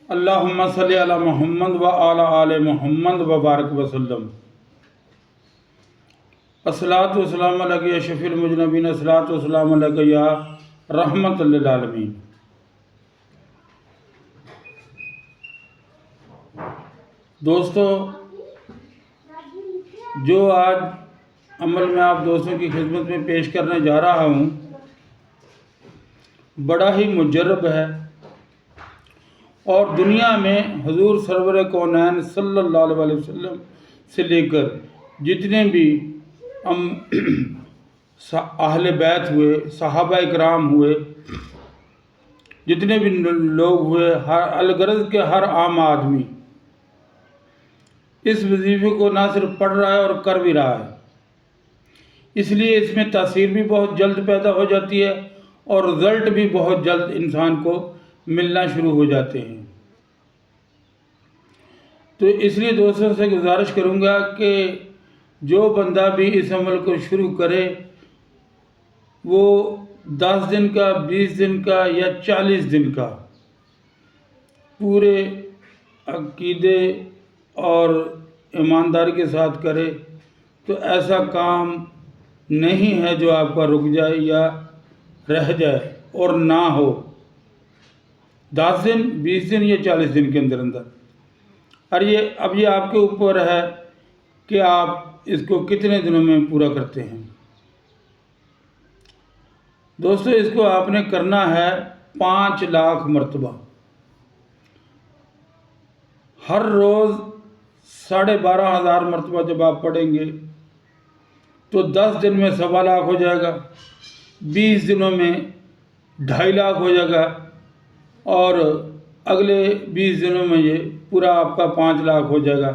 اللہم صلی علی محمد و علی آل محمد و بارک وسلم۔ الصلاۃ والسلام علیک یا شفیع المذنبین، الصلاۃ والسلام علیک یا رحمت للعالمین۔ دوستو، جو آج عمل میں آپ دوستوں کی خدمت میں پیش کرنے جا رہا ہوں، بڑا ہی مجرب ہے اور دنیا میں حضور سرور کونین صلی اللہ علیہ وسلم سے لے کر جتنے بھی اہل بیت ہوئے، صحابہ اکرام ہوئے، جتنے بھی لوگ ہوئے، الغرض کے ہر عام آدمی اس وظیفے کو نہ صرف پڑھ رہا ہے اور کر بھی رہا ہے۔ اس لیے اس میں تاثیر بھی بہت جلد پیدا ہو جاتی ہے اور رزلٹ بھی بہت جلد انسان کو ملنا شروع ہو جاتے ہیں۔ تو اس لیے دوستوں سے گزارش کروں گا کہ جو بندہ بھی اس عمل کو شروع کرے، وہ 10 دن کا، 20 دن کا یا 40 دن کا پورے عقیدے اور ایمانداری کے ساتھ کرے تو ایسا کام نہیں ہے جو آپ کا رک جائے یا رہ جائے اور نہ ہو 10 دن، 20 دن یا 40 دن کے اندر اور اب یہ آپ کے اوپر ہے کہ آپ اس کو کتنے دنوں میں پورا کرتے ہیں۔ دوستو، اس کو آپ نے کرنا ہے 5 لاکھ مرتبہ، ہر روز 12,500 مرتبہ جب آپ پڑھیں گے تو 10 دن میں 1.25 لاکھ ہو جائے گا، 20 دنوں میں 2.5 لاکھ ہو جائے گا اور اگلے 20 دنوں میں یہ پورا آپ کا 5 لاکھ ہو جائے گا۔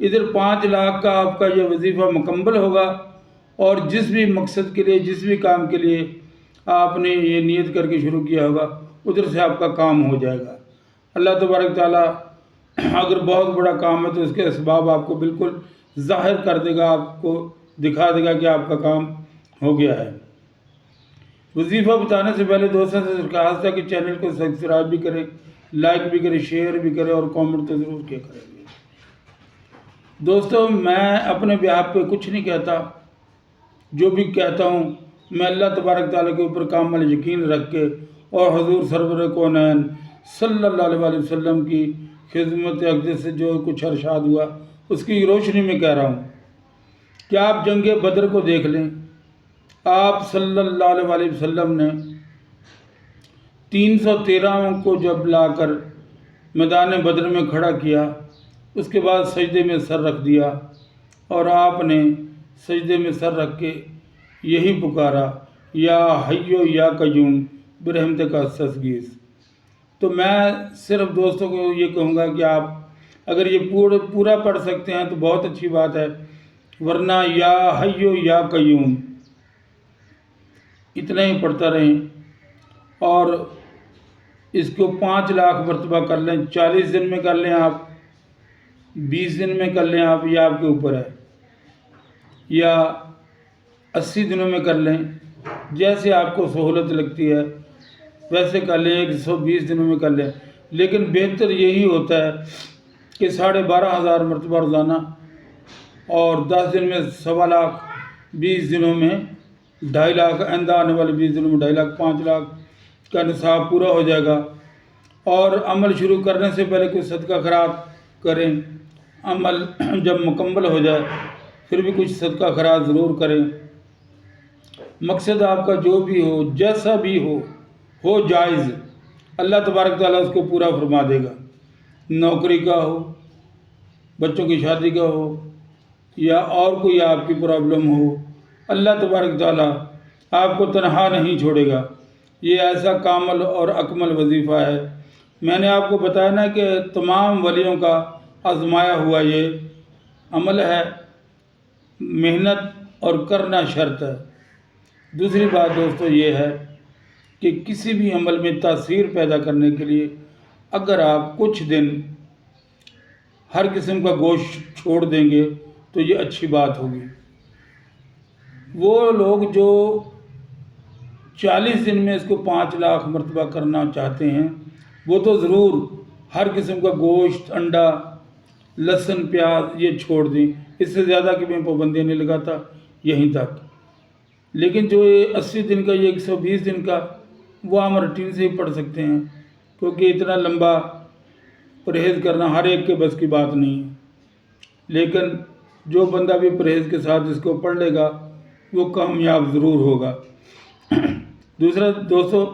ادھر 5 لاکھ کا آپ کا یہ وظیفہ مکمل ہوگا اور جس بھی مقصد کے لیے، جس بھی کام کے لیے آپ نے یہ نیت کر کے شروع کیا ہوگا، ادھر سے آپ کا کام ہو جائے گا۔ اللہ تبارک تعالیٰ اگر بہت بڑا کام ہے تو اس کے اسباب آپ کو بالکل ظاہر کر دے گا، آپ کو دکھا دے گا کہ آپ کا کام ہو گیا ہے۔ وظیفہ بتانے سے پہلے دوستوں سے درخواست ہے کہ چینل کو سبسکرائب بھی کریں، لائک بھی کریں، شیئر بھی کریں اور کامنٹ تو ضرور کیا کریں گے۔ دوستو، میں اپنے بیہاف پہ کچھ نہیں کہتا، جو بھی کہتا ہوں میں اللہ تبارک تعالیٰ کے اوپر کامل یقین رکھ کے اور حضور سرور کونین صلی اللہ علیہ وسلم کی خدمت اقدس سے جو کچھ ارشاد ہوا اس کی روشنی میں کہہ رہا ہوں کہ آپ جنگ بدر کو دیکھ لیں۔ آپ صلی اللہ علیہ وسلم نے 313 کو جب لا کر میدان بدر میں کھڑا کیا، اس کے بعد سجدے میں سر رکھ دیا اور آپ نے سجدے میں سر رکھ کے یہی پکارا، یا حیو یا قیوم برحمتک استغیث۔ تو میں صرف دوستوں کو یہ کہوں گا کہ آپ اگر یہ پورا پڑھ سکتے ہیں تو بہت اچھی بات ہے، ورنہ یا حیو یا قیوم اتنا ہی پڑھتا رہیں اور اس کو 5 لاکھ مرتبہ کر لیں۔ 40 دن میں کر لیں آپ، 20 دن میں کر لیں آپ، یہ آپ کے اوپر ہے، یا 80 دنوں میں کر لیں، جیسے آپ کو سہولت لگتی ہے ویسے کر لیں، 120 دنوں میں کر لیں۔ لیکن بہتر یہی ہوتا ہے کہ 12,500 مرتبہ روزانہ اور 10 دن میں 1.25 لاکھ، 20 دنوں میں 2.5 لاکھ، آئندہ آنے والے 20 دنوں میں 2.5 لاکھ، 5 لاکھ کا نصاب پورا ہو جائے گا۔ اور عمل شروع کرنے سے پہلے کوئی صدقہ خیرات کریں، عمل جب مکمل ہو جائے پھر بھی کچھ صدقہ خیرات ضرور کریں۔ مقصد آپ کا جو بھی ہو، جیسا بھی ہو جائز، اللہ تبارک تعالیٰ اس کو پورا فرما دے گا۔ نوکری کا ہو، بچوں کی شادی کا ہو یا اور کوئی آپ کی پرابلم ہو، اللہ تبارک تعالیٰ آپ کو تنہا نہیں چھوڑے گا۔ یہ ایسا کامل اور اکمل وظیفہ ہے۔ میں نے آپ کو بتایا نا کہ تمام ولیوں کا آزمایا ہوا یہ عمل ہے، محنت اور کرنا شرط ہے۔ دوسری بات دوستو یہ ہے کہ کسی بھی عمل میں تاثیر پیدا کرنے کے لیے اگر آپ کچھ دن ہر قسم کا گوشت چھوڑ دیں گے تو یہ اچھی بات ہوگی۔ وہ لوگ جو 40 دن میں اس کو 5 لاکھ مرتبہ کرنا چاہتے ہیں وہ تو ضرور ہر قسم کا گوشت، انڈا، لہسن، پیاز یہ چھوڑ دیں. اس سے زیادہ کی میں پابندیاں نہیں لگاتا، یہیں تک. لیکن جو یہ 80 دن کا، یہ 120 دن کا، وہ ہم روٹین سے ہی پڑھ سکتے ہیں، کیونکہ اتنا لمبا پرہیز کرنا ہر ایک کے بس کی بات نہیں ہے. لیکن جو بندہ بھی پرہیز کے ساتھ اس کو پڑھ لے گا وہ کامیاب ضرور ہوگا. دوسرا دوستو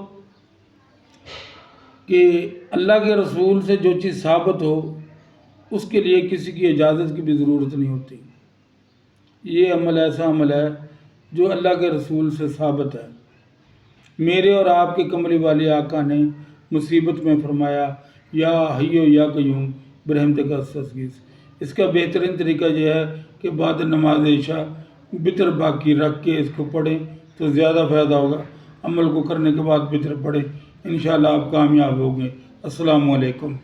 کہ اللہ کے رسول سے جو چیز ثابت ہو اس کے لیے کسی کی اجازت کی بھی ضرورت نہیں ہوتی. یہ عمل ایسا عمل ہے جو اللہ کے رسول سے ثابت ہے. میرے اور آپ کے کملی والے آقا نے مصیبت میں فرمایا یا حیو یا قیوم برحمتک استغیث. اس کا بہترین طریقہ یہ ہے کہ بعد نماز عشاء وتر باقی رکھ کے اس کو پڑھیں تو زیادہ فائدہ ہوگا. عمل کو کرنے کے بعد وتر پڑھیں، انشاءاللہ آپ کامیاب ہوں گے. السلام علیکم.